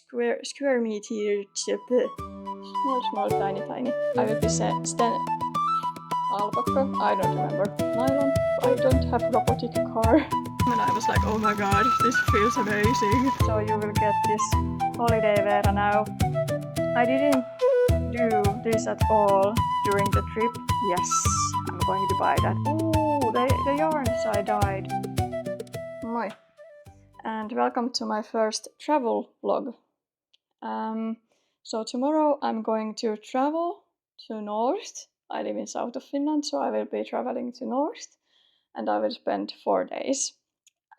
square meter small tiny. I will be alpaca, I don't remember, nylon. I don't have robotic car. And I was like, oh my god, this feels amazing. So you will get this holiday Veera now. I didn't do this at all during the trip. Yes, I'm going to buy that. Oh, the yarns I dyed. Moi. And welcome to my first travel vlog. So tomorrow I'm going to travel to north. I live in south of Finland, so I will be traveling to north and I will spend 4 days.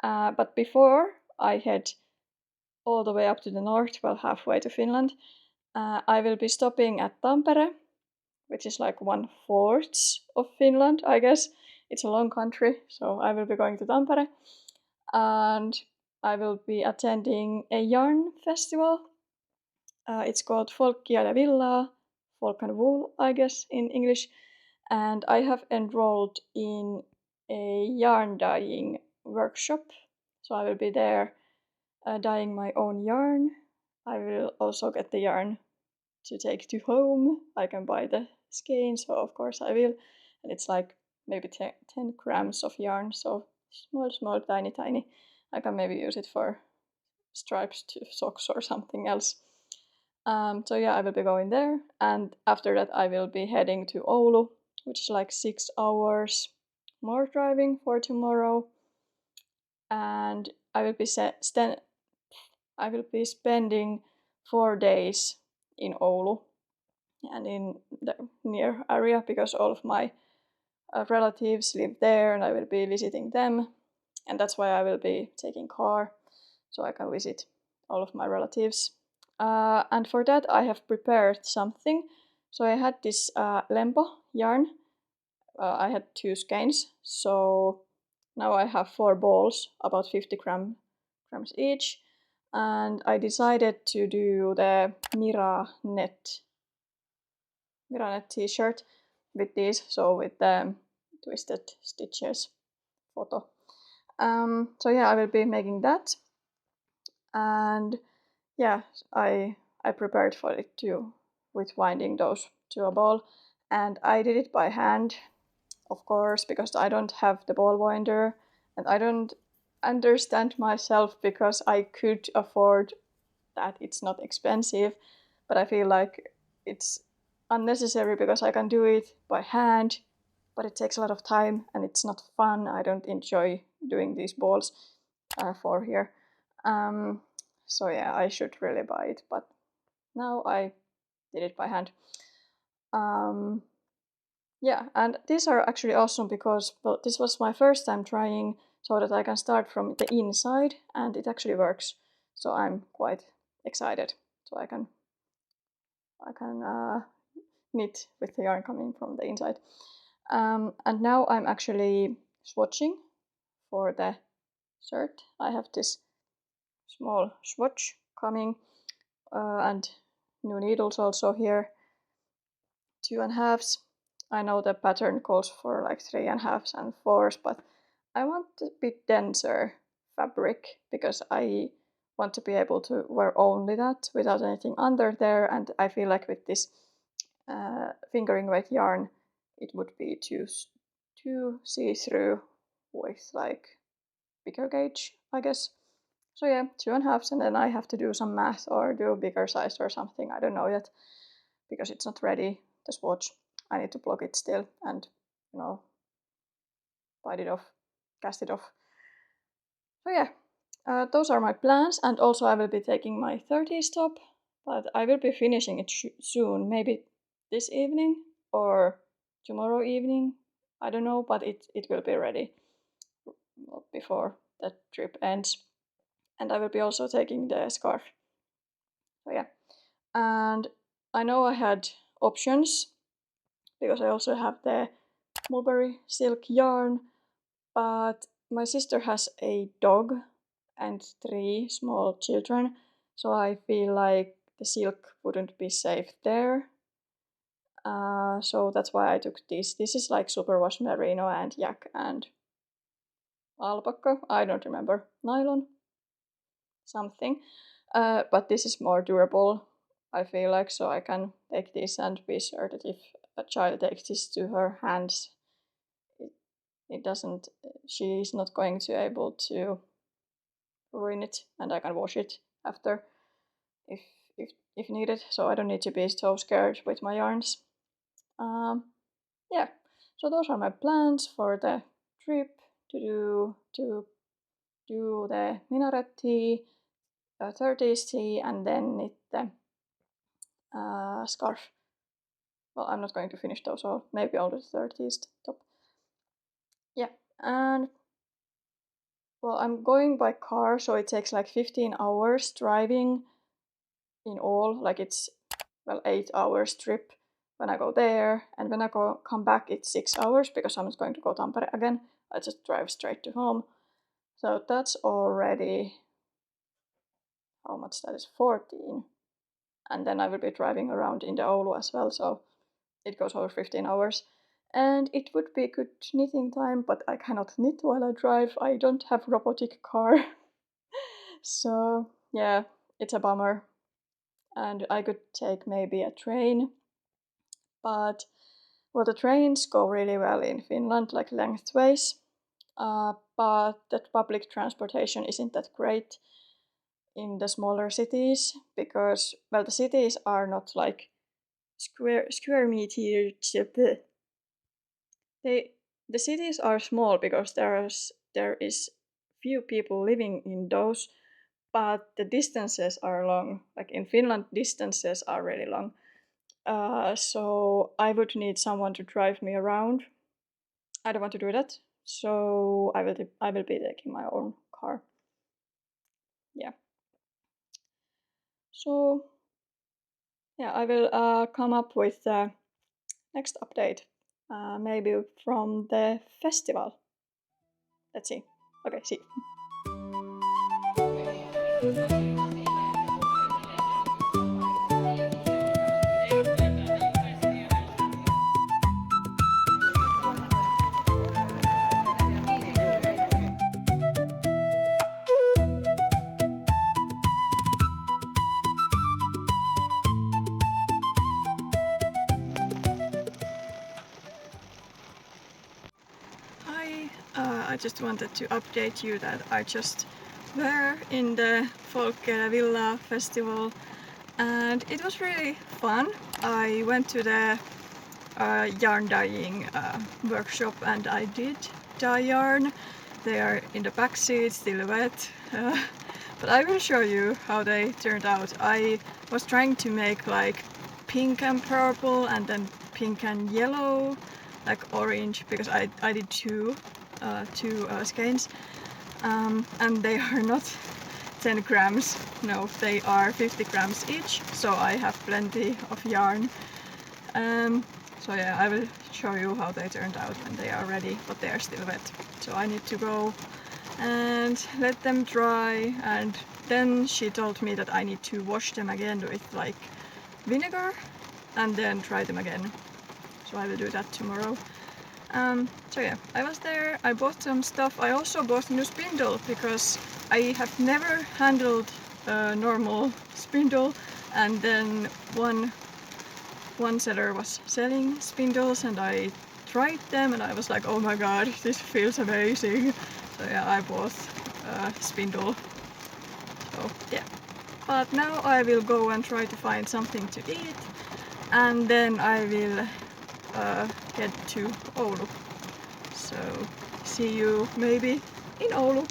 But before I head all the way up to the north, well, halfway to Finland, I will be stopping at Tampere, which is like 1/4 of Finland, I guess. It's a long country, so I will be going to Tampere. And I will be attending a yarn festival. It's called Folkkia ja Villaa, folk and wool, I guess, in English. And I have enrolled in a yarn dyeing workshop. So I will be there dyeing my own yarn. I will also get the yarn to take to home. I can buy the skein, so of course I will. And it's like maybe 10 grams of yarn, so small, tiny. I can maybe use it for stripes to socks or something else. So yeah, I will be going there, and after that I will be heading to Oulu, which is like 6 hours more driving for tomorrow. And I will be spending 4 days in Oulu and in the near area, because all of my relatives live there and I will be visiting them, and that's why I will be taking car so I can visit all of my relatives. And for that I have prepared something. So I had this lempo yarn. I had 2 skeins, so now I have 4 balls, about 50 grams each. And I decided to do the Mira net t-shirt with these, so with the twisted stitches photo. So yeah, I will be making that. And yeah, I prepared for it too, with winding those to a ball. And I did it by hand, of course, because I don't have the ball winder, and I don't understand myself because I could afford that. It's not expensive, but I feel like it's unnecessary because I can do it by hand, but it takes a lot of time and it's not fun. I don't enjoy doing these balls for here. So yeah, I should really buy it, but now I did it by hand. Yeah, and these are actually awesome because, well, this was my first time trying so that I can start from the inside, and it actually works. So I'm quite excited. So I can knit with the yarn coming from the inside. And now I'm actually swatching for the shirt. I have this small swatch coming, and new needles also here, 2.5s. I know the pattern calls for like 3.5s and 4s, but I want a bit denser fabric because I want to be able to wear only that without anything under there, and I feel like with this fingering weight yarn it would be too see-through with like bigger gauge, I guess. So yeah, 2.5s, and then I have to do some math or do a bigger size or something. I don't know yet because it's not ready, the swatch. I need to block it still and, you know, bite it off, cast it off. So yeah, those are my plans, and also I will be taking my 30 stop, but I will be finishing it soon, maybe this evening or tomorrow evening. I don't know, but it will be ready before the trip ends. And I will be also taking the scarf. So yeah, and I know I had options because I also have the mulberry silk yarn, but my sister has a dog and 3 small children, so I feel like the silk wouldn't be safe there. So that's why I took this. This is like superwash merino and yak and alpaca. I don't remember, nylon, something. But this is more durable, I feel like, so I can take this and be sure that if a child takes this to her hands, it, it doesn't, she is not going to able to ruin it, and I can wash it after if if needed, so I don't need to be so scared with my yarns. Yeah, so those are my plans for the trip to do the minaret tea, 30s tea, and then knit the scarf. Well, I'm not going to finish those all, maybe only the 30s top. Yeah, and well, I'm going by car, so it takes like 15 hours driving in all. Like it's, well, 8 hours trip when I go there, and when I come back, it's 6 hours because I'm not going to go Tampere again. I just drive straight to home. So that's already, how much that is, 14. And then I will be driving around in the Oulu as well, so it goes over 15 hours. And it would be good knitting time, but I cannot knit while I drive. I don't have robotic car. So yeah, it's a bummer. And I could take maybe a train, but well, the trains go really well in Finland, like lengthways. But that public transportation isn't that great in the smaller cities because, well, the cities are not like square meter. They the cities are small because there is few people living in those, but the distances are long. Like in Finland, distances are really long. So I would need someone to drive me around. I don't want to do that, so I will be taking my own car. Yeah. So yeah, I will come up with the next update, maybe from the festival. Let's see. Okay, see. Hi, I just wanted to update you that I just were in the Folkkia Villaa festival and it was really fun. I went to the yarn dyeing workshop and I did dye yarn. They are in the back seat, still wet, but I will show you how they turned out. I was trying to make like pink and purple and then pink and yellow, like orange, because I did two skeins, and they are not 10 grams, no, they are 50 grams each, so I have plenty of yarn. So yeah, I will show you how they turned out when they are ready, but they are still wet. So I need to go and let them dry, and then she told me that I need to wash them again with like vinegar and then dry them again. So I will do that tomorrow. So yeah, I was there, I bought some stuff. I also bought a new spindle because I have never handled a normal spindle, and then one seller was selling spindles and I tried them and I was like, oh my god, this feels amazing. So yeah, I bought a spindle. So yeah. But now I will go and try to find something to eat and then I will head to Oulu. So see you maybe in Oulu.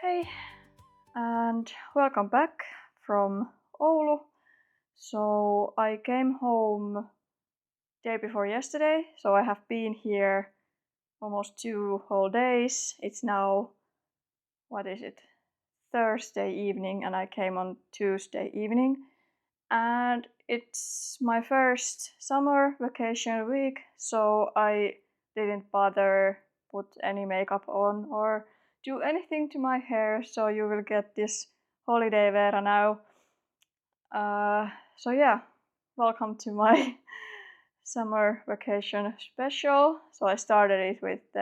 Hey, and welcome back from Oulu. So I came home day before yesterday, so I have been here almost 2 whole days. It's now, what is it, Thursday evening, and I came on Tuesday evening. and it's my first summer vacation week, so I didn't bother put any makeup on or do anything to my hair, so you will get this holiday Veera now. So yeah, welcome to my summer vacation special. So I started it with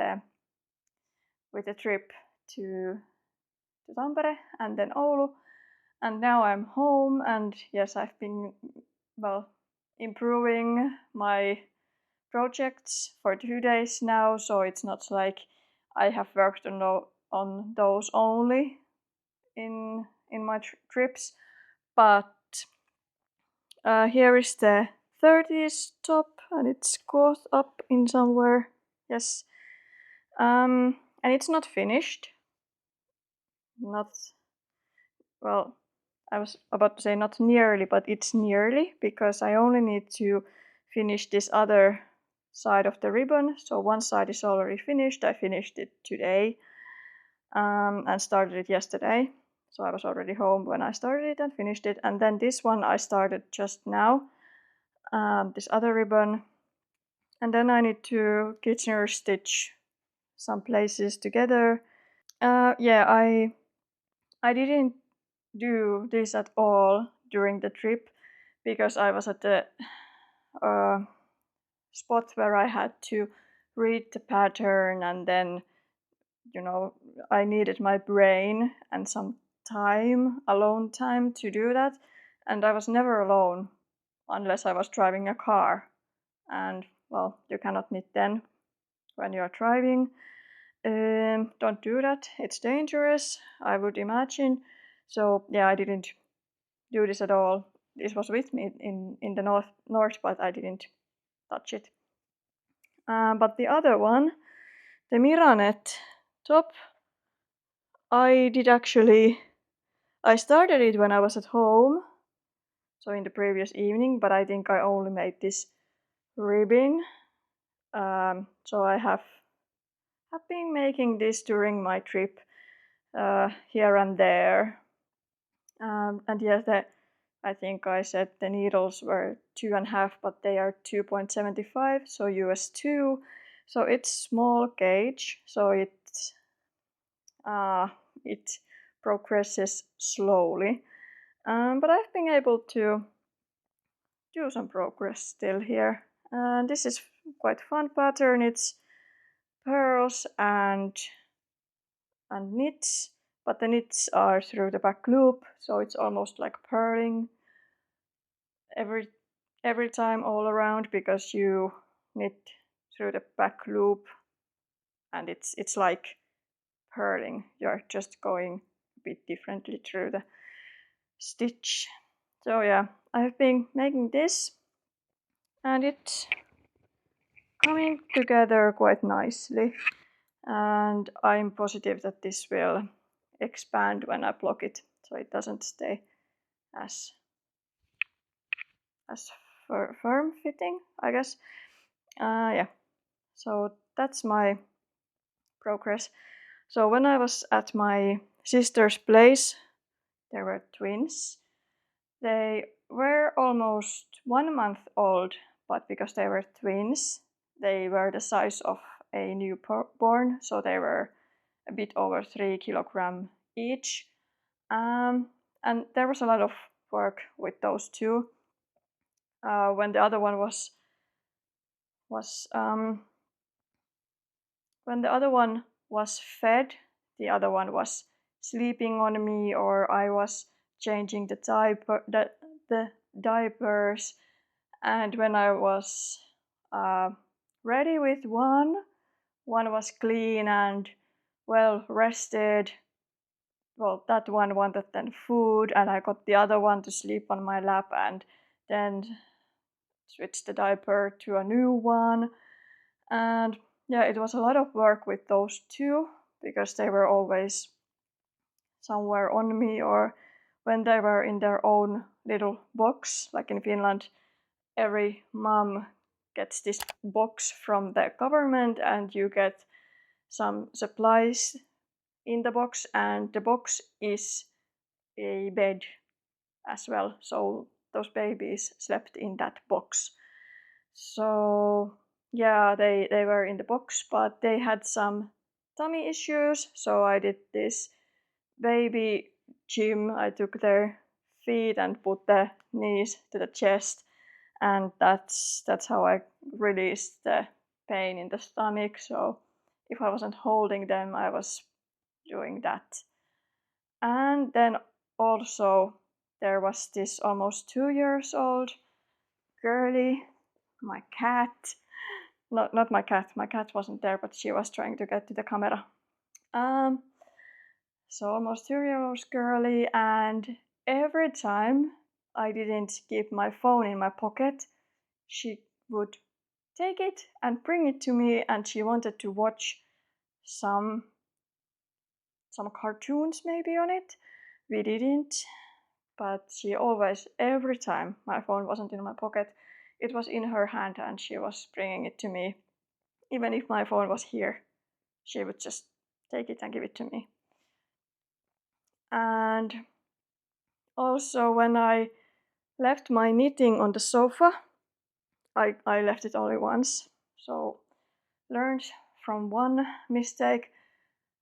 a trip to Tampere and then Oulu, and now I'm home. And yes, I've been improving my projects for 2 days now, so it's not like I have worked on those only in my trips, but here is the 30s top, and it's caught up in somewhere. Yes, and it's not finished. Not well. I was about to say not nearly, but it's nearly, because I only need to finish this other side of the ribbon. So one side is already finished. I finished it today and started it yesterday. So I was already home when I started it and finished it. And then this one I started just now, this other ribbon. And then I need to Kitchener stitch some places together. Yeah, I didn't do this at all during the trip because I was at the spot where I had to read the pattern, and then I needed my brain and some time, alone time, to do that. And I was never alone unless I was driving a car, and well, you cannot knit then when you're driving. Don't do that, it's dangerous, I would imagine. So yeah, I didn't do this at all. This was with me in the north, but I didn't touch it. But the other one, the Miranet top, I did actually. I started it when I was at home, so in the previous evening, but I think I only made this ribbing. So I have been making this during my trip here and there. And yes, I think I said the needles were 2.5, but they are 2.75, so US2. So it's small gauge, so it progresses slowly. But I've been able to do some progress still here. And this is quite fun pattern. It's pearls and knits, but the knits are through the back loop, so it's almost like purling every time all around, because you knit through the back loop, and it's like purling. You're just going a bit differently through the stitch. So yeah, I've been making this, and it's coming together quite nicely, and I'm positive that this will expand when I block it, so it doesn't stay as firm fitting, I guess. Yeah, so that's my progress. So when I was at my sister's place, there were twins. They were almost 1 month old, but because they were twins, they were the size of a newborn, so they were a bit over 3 kilograms each. And there was a lot of work with those two. When the other one was when the other one was fed, the other one was sleeping on me, or I was changing the diapers. And when I was ready with one was clean and well rested. Well, that one wanted then food, and I got the other one to sleep on my lap, and then switched the diaper to a new one. And yeah, it was a lot of work with those two because they were always somewhere on me, or when they were in their own little box. Like in Finland, every mom gets this box from the government, and you get some supplies in the box, and the box is a bed as well. So those babies slept in that box. So yeah, they were in the box, but they had some tummy issues. So I did this baby gym. I took their feet and put the knees to the chest, and that's how I released the pain in the stomach. So if I wasn't holding them, I was doing that. And then also there was this almost 2 years old girlie, my cat. Not my cat. My cat wasn't there, but she was trying to get to the camera. So almost 2 year old girlie, and every time I didn't keep my phone in my pocket, she would take it and bring it to me, and she wanted to watch some cartoons maybe on it. We didn't, but she always, every time my phone wasn't in my pocket, it was in her hand and she was bringing it to me. Even if my phone was here, she would just take it and give it to me. And also when I left my knitting on the sofa, I left it only once, so learned from one mistake.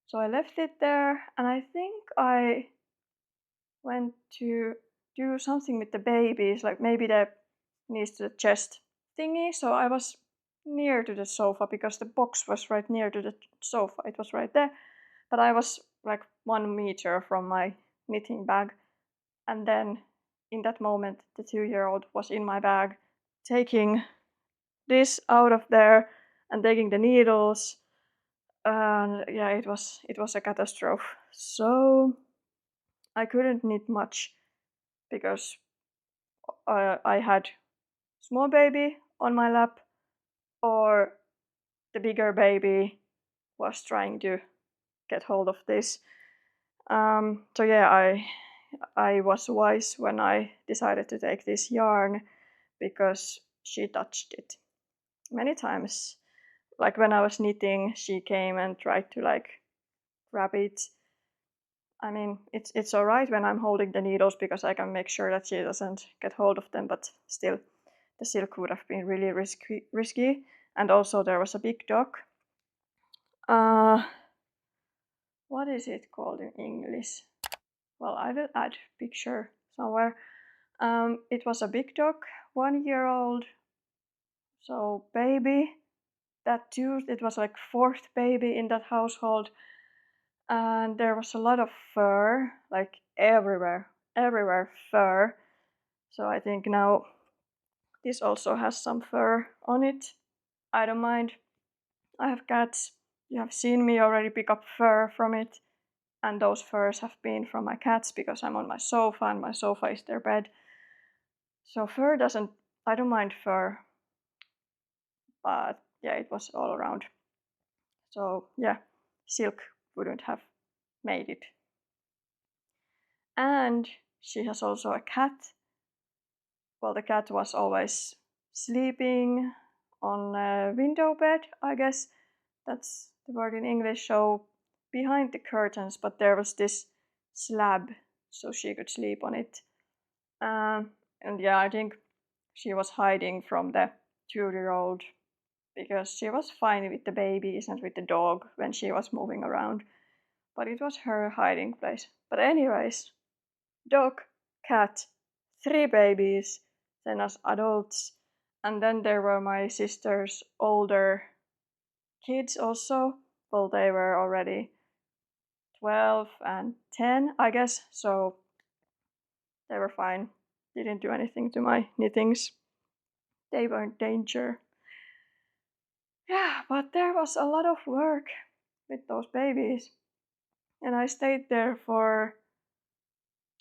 So I left it there, and I think I went to do something with the babies, like maybe the knees to the chest thingy. So I was near to the sofa because the box was right near to the sofa. It was right there, but I was like 1 meter from my knitting bag. And then in that moment, the 2-year-old was in my bag, taking this out of there and taking the needles. And yeah, it was a catastrophe. So I couldn't knit much because I had small baby on my lap, or the bigger baby was trying to get hold of this. So yeah, I was wise when I decided to take this yarn, because she touched it many times. Like when I was knitting, she came and tried to like grab it. I mean, it's alright when I'm holding the needles because I can make sure that she doesn't get hold of them, but still, the silk would have been really risky. And also there was a big dog. What is it called in English? Well, I will add picture somewhere. It was a big dog, 1-year-old, so baby. That too, it was like 4th baby in that household, and there was a lot of fur, like everywhere fur. So I think now this also has some fur on it. I don't mind. I have cats. You have seen me already pick up fur from it, and those furs have been from my cats because I'm on my sofa and my sofa is their bed. So fur doesn't, I don't mind fur, but yeah, it was all around. So yeah, silk wouldn't have made it. And she has also a cat. Well, the cat was always sleeping on a window bed, I guess that's the word in English. So behind the curtains, but there was this slab so she could sleep on it. And yeah, I think she was hiding from the 2-year-old because she was fine with the babies and with the dog when she was moving around. But it was her hiding place. But anyways, dog, cat, 3 babies, then us adults, and then there were my sister's older kids also. Well, they were already 12 and 10, I guess, so they were fine. Didn't do anything to my knittings. They weren't danger. Yeah, but there was a lot of work with those babies. And I stayed there for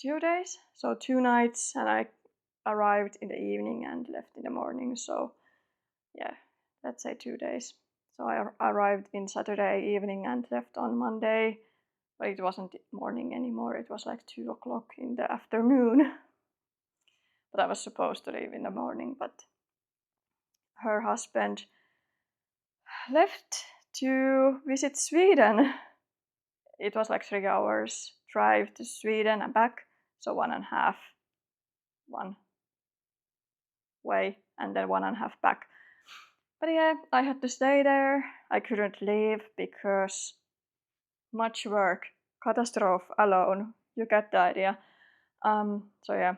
2 days, so 2 nights, and I arrived in the evening and left in the morning. So yeah, let's say 2 days. So I arrived in Saturday evening and left on Monday, but it wasn't morning anymore. It was like 2 o'clock in the afternoon. But I was supposed to leave in the morning, but her husband left to visit Sweden. It was like 3 hours drive to Sweden and back, so 1.5 one way and then 1.5 back. But yeah, I had to stay there. I couldn't leave because much work, catastrophe alone. You get the idea. So yeah,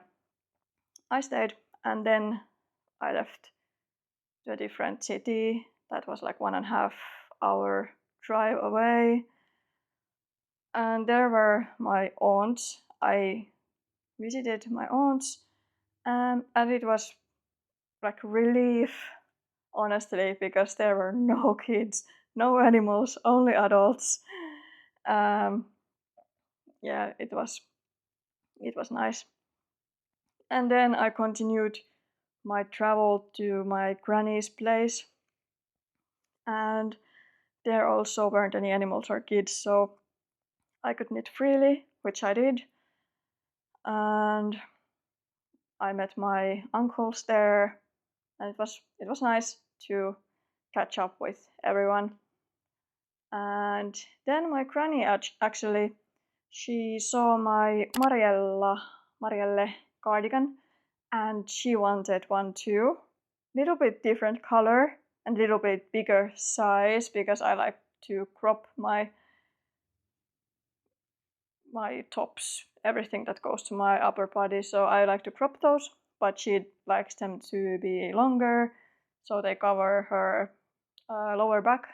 I stayed and then I left to a different city that was like 1.5 hour drive away. And there were my aunts. I visited my aunts, and it was like relief, honestly, because there were no kids, no animals, only adults. Um, yeah, it was nice. And then I continued my travel to my granny's place, and there also weren't any animals or kids, so I could knit freely, which I did. And I met my uncles there, and it was nice to catch up with everyone. And then my granny actually she saw my Marielle cardigan, and she wanted one too. Little bit different color and little bit bigger size because I like to crop my tops, everything that goes to my upper body. So I like to crop those, but she likes them to be longer, so they cover her lower back,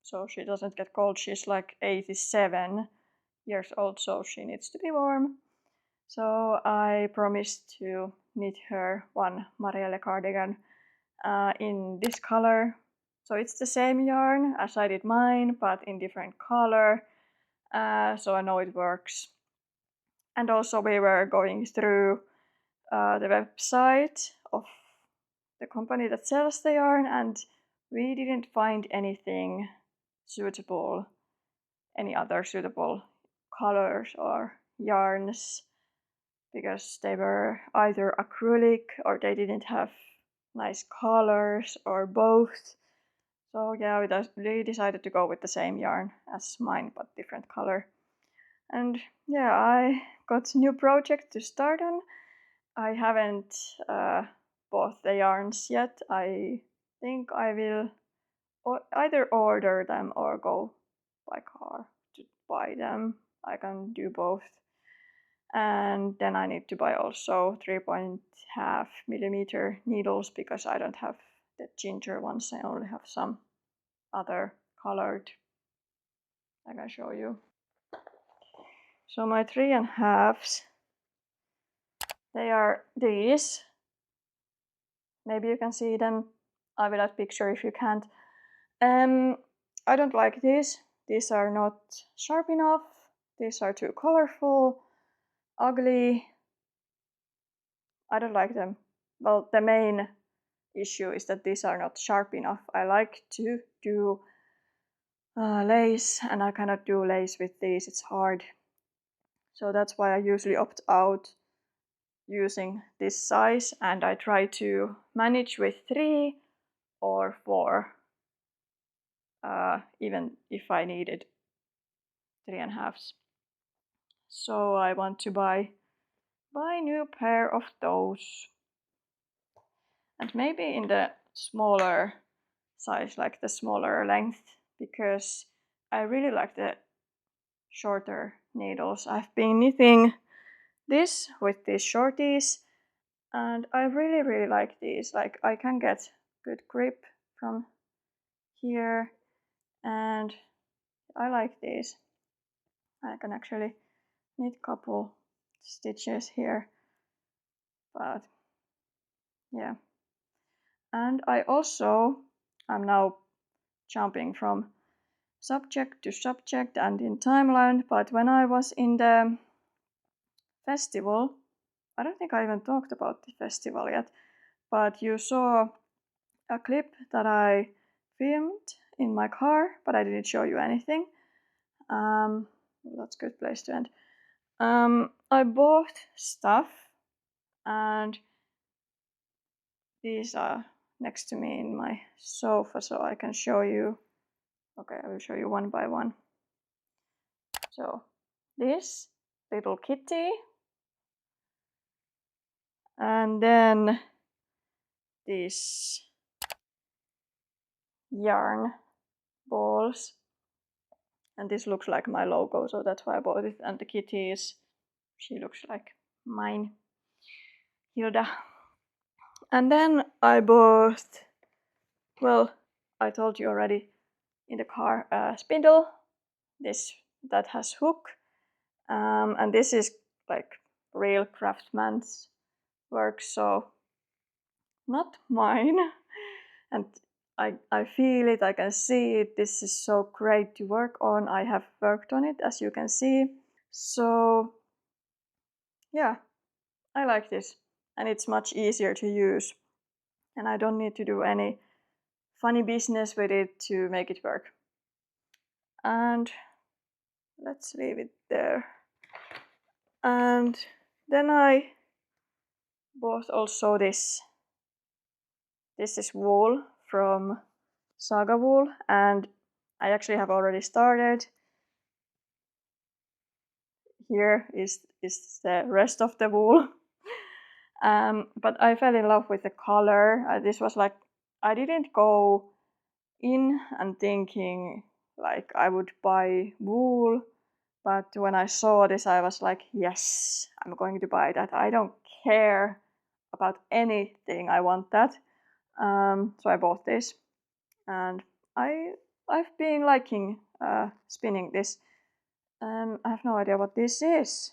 so she doesn't get cold. She's like 87 years old, so she needs to be warm. So I promised to knit her one Marielle cardigan in this color. So it's the same yarn as I did mine, but in different color. So I know it works. And also we were going through the website of the company that sells the yarn, and we didn't find anything suitable, any other suitable colors or yarns, because they were either acrylic or they didn't have nice colors or both. So yeah, we decided to go with the same yarn as mine but different color. And yeah, I got a new project to start on. I haven't bought the yarns yet. I think I will either order them or go by car to buy them. I can do both. And then I need to buy also 3.5 millimeter needles because I don't have the ginger ones. I only have some other colored. I can show you. So my 3.5s, they are these. Maybe you can see them. I will add picture if you can't. I don't like these. These are not sharp enough. These are too colorful, ugly. I don't like them. Well, the main issue is that these are not sharp enough. I like to do lace, and I cannot do lace with these. It's hard. So that's why I usually opt out using this size, and I try to manage with 3 or 4, even if I needed 3.5s. So I want to buy new pair of those, and maybe in the smaller size, like the smaller length, because I really like the shorter needles. I've been knitting this with these shorties, and I really like these. Like I can get good grip from here, and I like these. I can actually knit a couple stitches here, but yeah. And I'm now jumping from subject to subject and in timeline, but when I was in the festival, I don't think I even talked about the festival yet, but you saw a clip that I filmed in my car, but I didn't show you anything. That's a good place to end. I bought stuff, and these are next to me in my sofa, so I can show you. Okay, I will show you one by one. So this little kitty, and then these yarn balls, and this looks like my logo, so that's why I bought it. And the kitty she looks like mine, Hilda. And then I bought, well, I told you already in the car, a spindle, that has hook, and this is like real craftsman's work, so not mine. And I feel it, I can see it. This is so great to work on. I have worked on it, as you can see. So yeah, I like this, and it's much easier to use, and I don't need to do any funny business with it to make it work. And let's leave it there. And then I bought also this. This is wool from Saga Wool, and I actually have already started. Here is the rest of the wool. But I fell in love with the color. This was like, I didn't go in and thinking like I would buy wool, but when I saw this, I was like, yes, I'm going to buy that. I don't care about anything. I want that. So I bought this, and I've been liking spinning this. I have no idea what this is.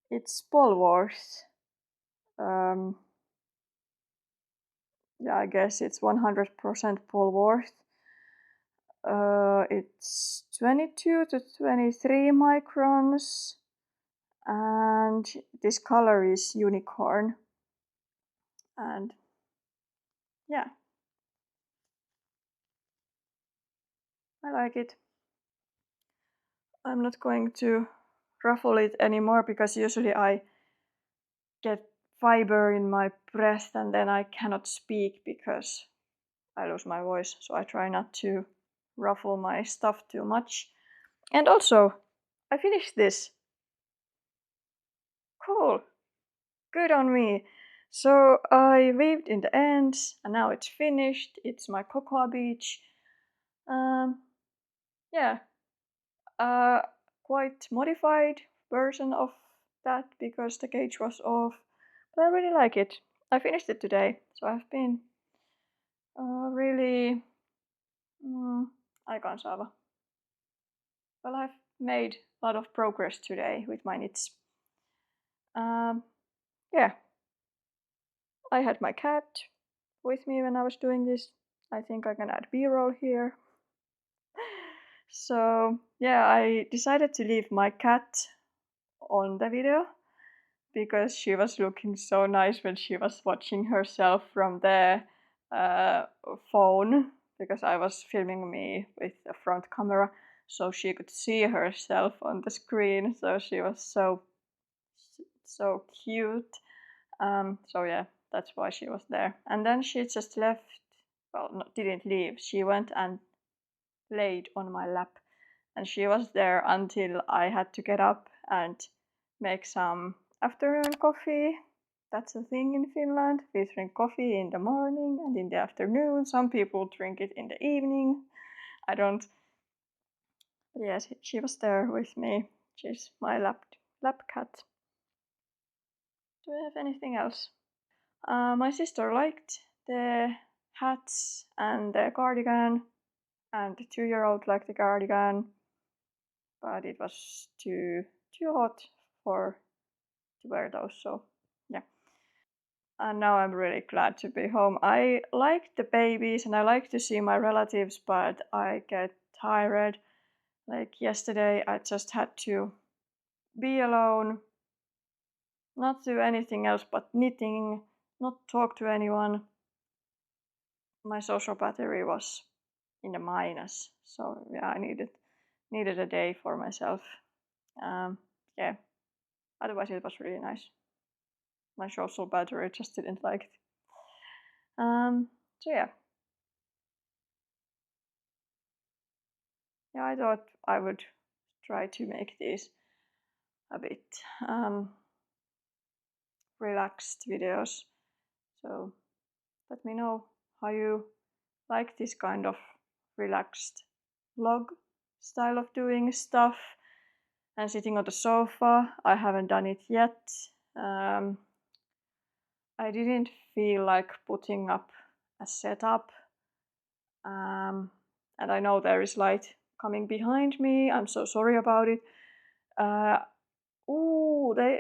It's Polworth. Yeah, I guess it's 100% Polworth. It's 22 to 23 microns, and this color is unicorn. And yeah, I like it. I'm not going to ruffle it anymore because usually I get fiber in my breath and then I cannot speak because I lose my voice. So I try not to ruffle my stuff too much. And also, I finished this. Cool. Good on me. So I weaved in the ends and now it's finished. It's my cocoa beach. Yeah, quite modified version of that because the gauge was off. But I really like it. I finished it today, so I've been really aikaansaava. Well, I've made a lot of progress today with my knits. Yeah, I had my cat with me when I was doing this. I think I can add B-roll here. So yeah, I decided to leave my cat on the video because she was looking so nice when she was watching herself from the phone, because I was filming me with the front camera so she could see herself on the screen. So she was so cute. So yeah, that's why she was there. And then she just left, well, didn't leave. She went and laid on my lap, and she was there until I had to get up and make some afternoon coffee. That's a thing in Finland. We drink coffee in the morning and in the afternoon. Some people drink it in the evening. I don't. But yes, she was there with me. She's my lap cat. Do we have anything else? My sister liked the hats and the cardigan, and the 2-year-old liked the cardigan, but it was too hot to wear those. So yeah. And now I'm really glad to be home. I like the babies and I like to see my relatives, but I get tired. Like yesterday, I just had to be alone, not do anything else but knitting, not talk to anyone. My social battery was in the minus, so yeah, I needed a day for myself. Yeah, otherwise it was really nice. My social battery just didn't like it. So yeah. Yeah, I thought I would try to make these a bit relaxed videos. So let me know how you like this kind of relaxed vlog style of doing stuff and sitting on the sofa. I haven't done it yet. I didn't feel like putting up a setup. And I know there is light coming behind me. I'm so sorry about it. The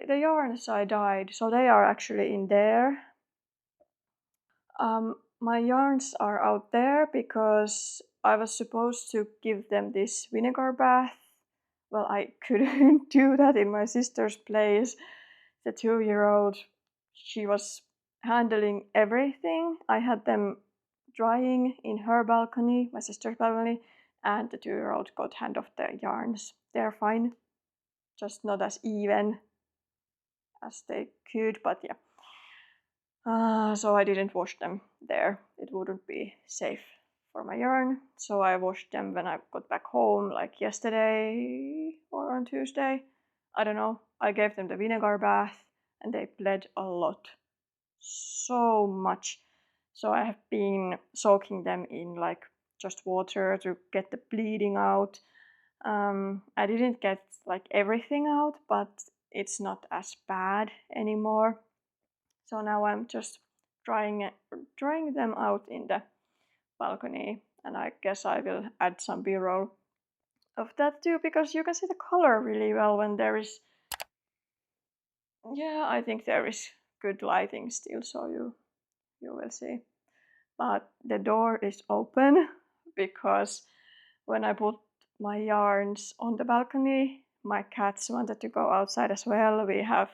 yarns I dyed, so they are actually in there. My yarns are out there because I was supposed to give them this vinegar bath. Well, I couldn't do that in my sister's place. The 2-year-old, she was handling everything. I had them drying in her balcony, my sister's balcony, and the 2-year-old got hand of the yarns. They're fine, just not as even as they could, but yeah. So I didn't wash them there. It wouldn't be safe for my yarn. So I washed them when I got back home, like yesterday or on Tuesday. I don't know. I gave them the vinegar bath and they bled a lot. So much. So I have been soaking them in like just water to get the bleeding out. I didn't get like everything out, but it's not as bad anymore. So now I'm just drying them out in the balcony, and I guess I will add some b-roll of that too, because you can see the color really well when there is, yeah, I think there is good lighting still, so you will see. But the door is open because when I put my yarns on the balcony, my cats wanted to go outside as well. We have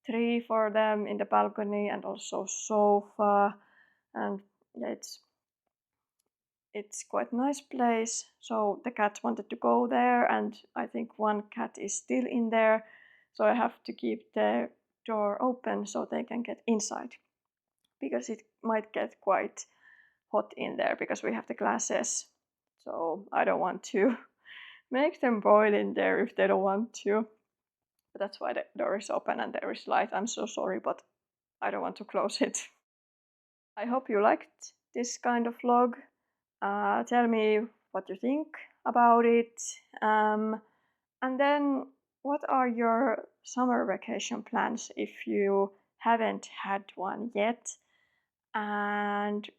tree for them in the balcony and also sofa, and yeah, it's quite a nice place. So the cats wanted to go there, and I think one cat is still in there, so I have to keep the door open so they can get inside, because it might get quite hot in there because we have the glasses. So I don't want to make them boil in there if they don't want to. But that's why the door is open and there is light. I'm so sorry, but I don't want to close it. I hope you liked this kind of vlog. Tell me what you think about it. And then, what are your summer vacation plans if you haven't had one yet? And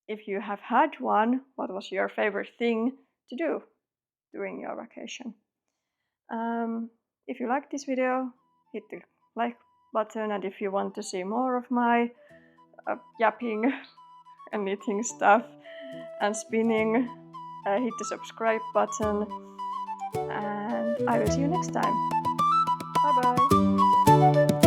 if you have had one, what was your favorite thing to do during your vacation? If you like this video, hit the like button, and if you want to see more of my yapping and knitting stuff and spinning, hit the subscribe button, and I will see you next time. Bye bye!